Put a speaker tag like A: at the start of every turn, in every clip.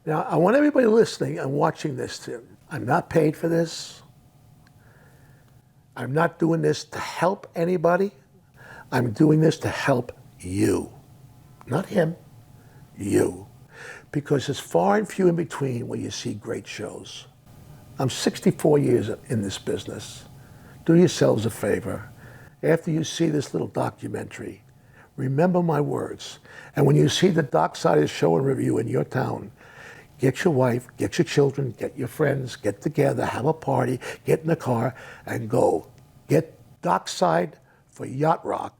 A: Now, I want everybody listening and watching this to, I'm not paid for this. I'm not doing this to help anybody. I'm doing this to help you. Not him, you. Because it's far and few in between where you see great shows. I'm 64 years in this business. Do yourselves a favor. After you see this little documentary, remember my words. And when you see the Docksiders show and review in your town, get your wife, get your children, get your friends, get together, have a party, get in the car, and go. Get Dockside for Yacht Rock.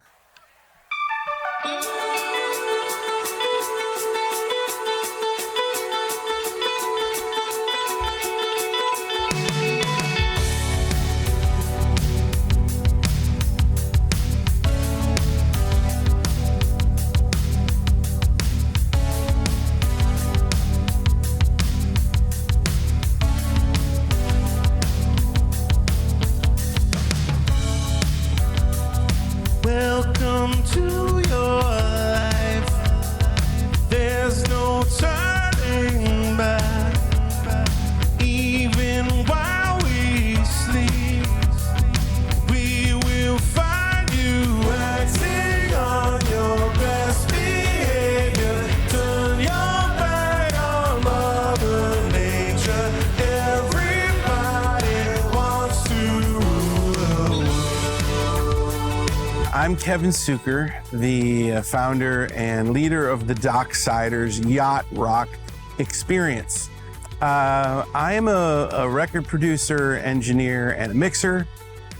B: Welcome to your life. There's no turning back. Even while we sleep, we will find you acting on your best behavior. Turn your back on Mother Nature. Everybody wants to rule the world. I'm Kevin Suker, the founder and leader of the Docksiders Yacht Rock Experience. I am a record producer, engineer, and a mixer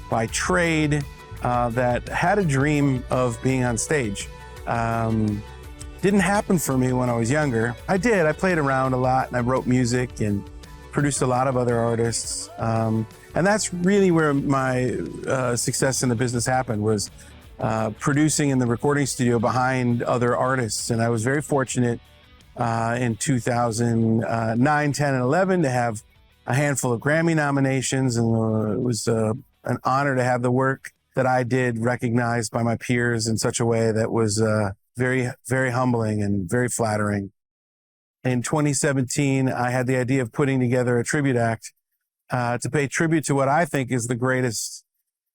B: by trade that had a dream of being on stage. Didn't happen for me when I was younger. I did. I played around a lot and I wrote music and produced a lot of other artists. And that's really where my success in the business happened, was producing in the recording studio behind other artists. And I was very fortunate in 2009, 10, and 11 to have a handful of Grammy nominations. And it was an honor to have the work that I did recognized by my peers in such a way that was very, very humbling and very flattering. In 2017, I had the idea of putting together a tribute act to pay tribute to what I think is the greatest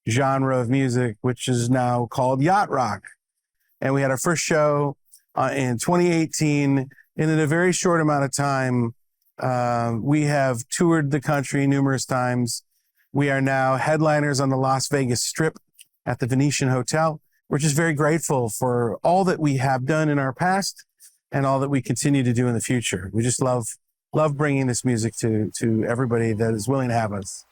B: genre of music, which is now called yacht rock. And we had our first show in 2018. And in a very short amount of time, we have toured the country numerous times. We are now headliners on the Las Vegas Strip at the Venetian Hotel. We're just very grateful for all that we have done in our past and all that we continue to do in the future. We just love bringing this music to everybody that is willing to have us.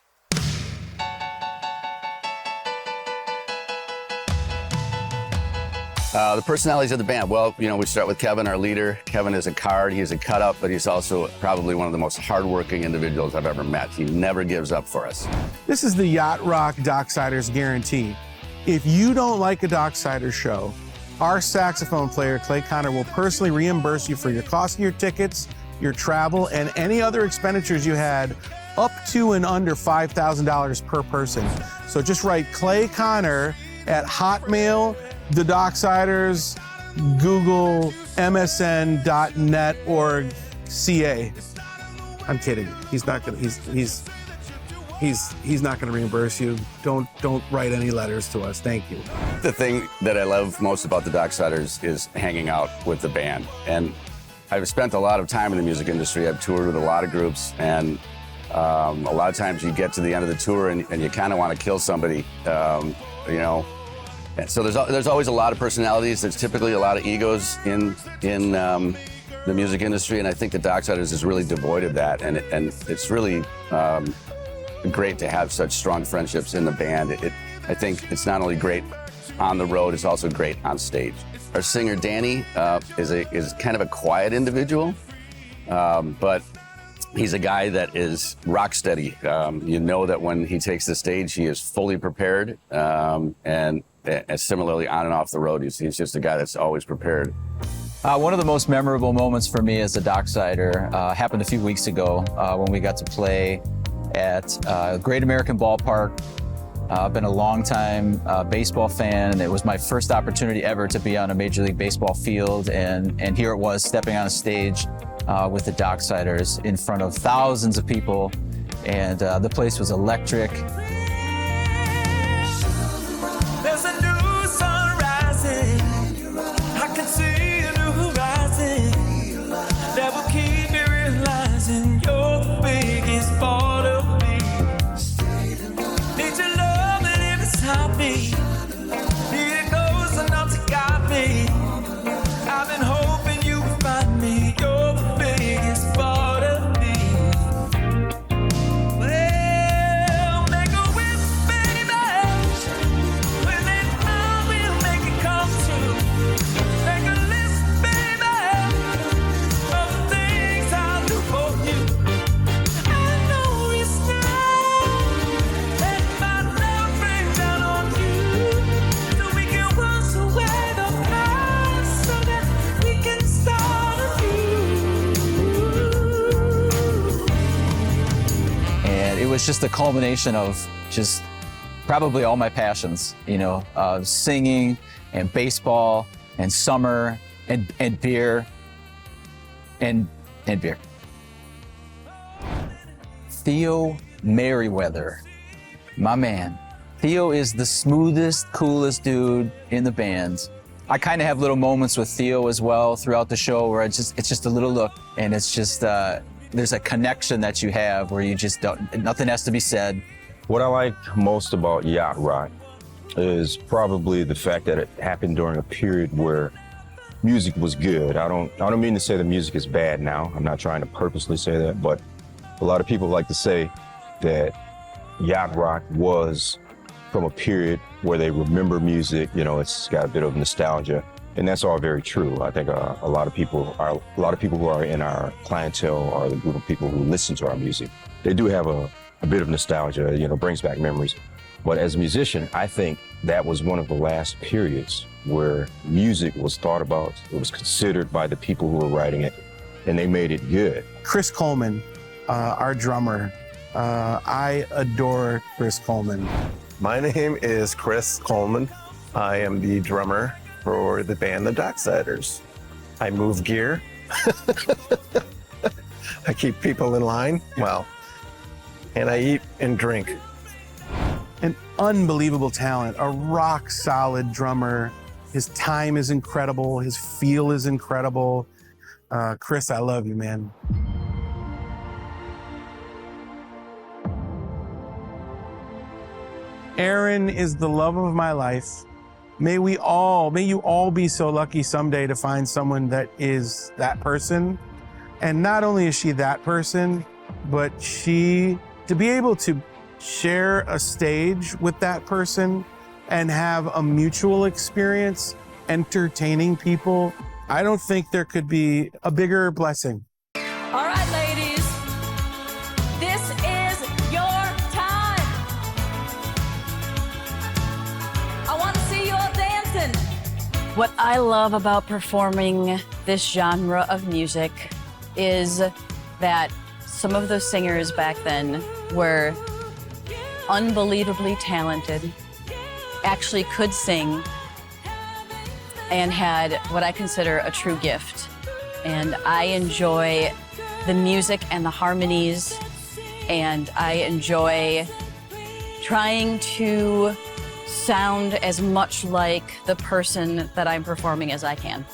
C: The personalities of the band. Well, we start with Kevin, our leader. Kevin is a card, he's a cut up, but he's also probably one of the most hardworking individuals I've ever met. He never gives up for us.
B: This is the Yacht Rock Docksiders guarantee. If you don't like a Docksiders show, our saxophone player, Clay Connor, will personally reimburse you for your cost of your tickets, your travel, and any other expenditures you had up to and under $5,000 per person. So just write Clay Connor at Hotmail, the Docksiders, Google, MSN.net org CA. I'm kidding. He's not gonna reimburse you. Don't write any letters to us. Thank you.
C: The thing that I love most about the Docksiders is hanging out with the band. And I've spent a lot of time in the music industry. I've toured with a lot of groups, and a lot of times you get to the end of the tour and you kind of want to kill somebody, And so there's always a lot of personalities. There's typically a lot of egos in the music industry, and I think the Docksiders is really devoid of that. And it's really great to have such strong friendships in the band. I think it's not only great on the road, it's also great on stage. Our singer Danny is kind of a quiet individual, but he's a guy that is rock steady. You know that when he takes the stage, he is fully prepared, and similarly on and off the road, he's just a guy that's always prepared.
D: One of the most memorable moments for me as a Docksider happened a few weeks ago when we got to play at Great American Ballpark. I've been a long-time baseball fan, and it was my first opportunity ever to be on a Major League Baseball field, and here it was, stepping on a stage with the Docksiders in front of thousands of people, and the place was electric.
E: There's a new sun rising. I can see a new horizon that will keep me realizing you're the biggest part of me. Need your love and live inside me. Need it close enough to guide me. I've been hoping you would find me. You're the biggest part of me. Well, make a wish, baby. When it's mine, we'll make it come true. Make a list, baby, of the things I'll do for you. I know it's not let my love rain down on you, so we can wash away the past, so that we can start anew.
D: And it was just a culmination of just probably all my passions, you know, singing and baseball and summer and beer and beer. Theo Merriweather, my man. Theo is the smoothest, coolest dude in the band. I kind of have little moments with Theo as well throughout the show where it's just a little look, and it's just there's a connection that you have where you just nothing has to be said.
F: What I like most about Yacht Rock is probably the fact that it happened during a period where music was good. I don't mean to say the music is bad now. I'm not trying to purposely say that, but a lot of people like to say that Yacht Rock was from a period where they remember music. You know, it's got a bit of nostalgia, and that's all very true. I think a lot of people who are in our clientele are the group of people who listen to our music. They do have a bit of nostalgia, you know, brings back memories. But as a musician, I think that was one of the last periods where music was thought about, it was considered by the people who were writing it, and they made it good.
B: Chris Coleman, our drummer. I adore Chris Coleman.
G: My name is Chris Coleman. I am the drummer for the band, the Docksiders. I move gear. I keep people in line, and I eat and drink.
B: An unbelievable talent, a rock solid drummer. His time is incredible. His feel is incredible. Chris, I love you, man. Aaron is the love of my life. May you all be so lucky someday to find someone that is that person. And not only is she that person, but to be able to share a stage with that person and have a mutual experience entertaining people. I don't think there could be a bigger blessing.
H: All right, ladies, this is your time. I want to see you all dancing. What I love about performing this genre of music is that some of those singers back then were unbelievably talented, actually could sing, and had what I consider a true gift. And I enjoy the music and the harmonies, and I enjoy trying to sound as much like the person that I'm performing as I can.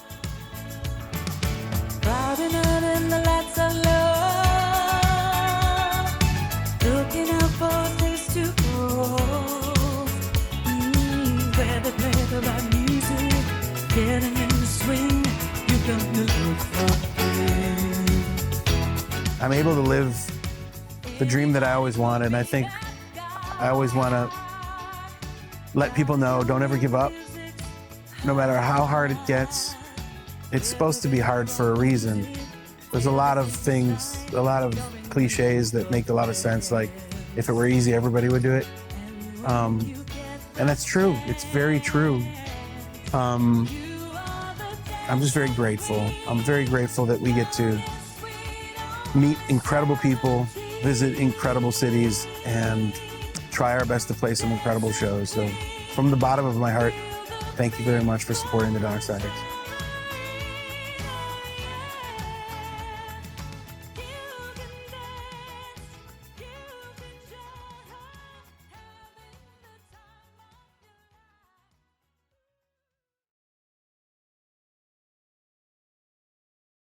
E: Riding out in the lights of love, looking out for things to grow. Where they play the right music, getting in the swing, you got to look for it.
B: I'm able to live the dream that I always wanted, and I think I always want to let people know, don't ever give up. No matter how hard it gets, it's supposed to be hard for a reason. There's a lot of things, a lot of cliches that make a lot of sense, like if it were easy, everybody would do it. And that's true, it's very true. I'm just very grateful. I'm very grateful that we get to meet incredible people, visit incredible cities, and try our best to play some incredible shows. So from the bottom of my heart, thank you very much for supporting the Docksiders.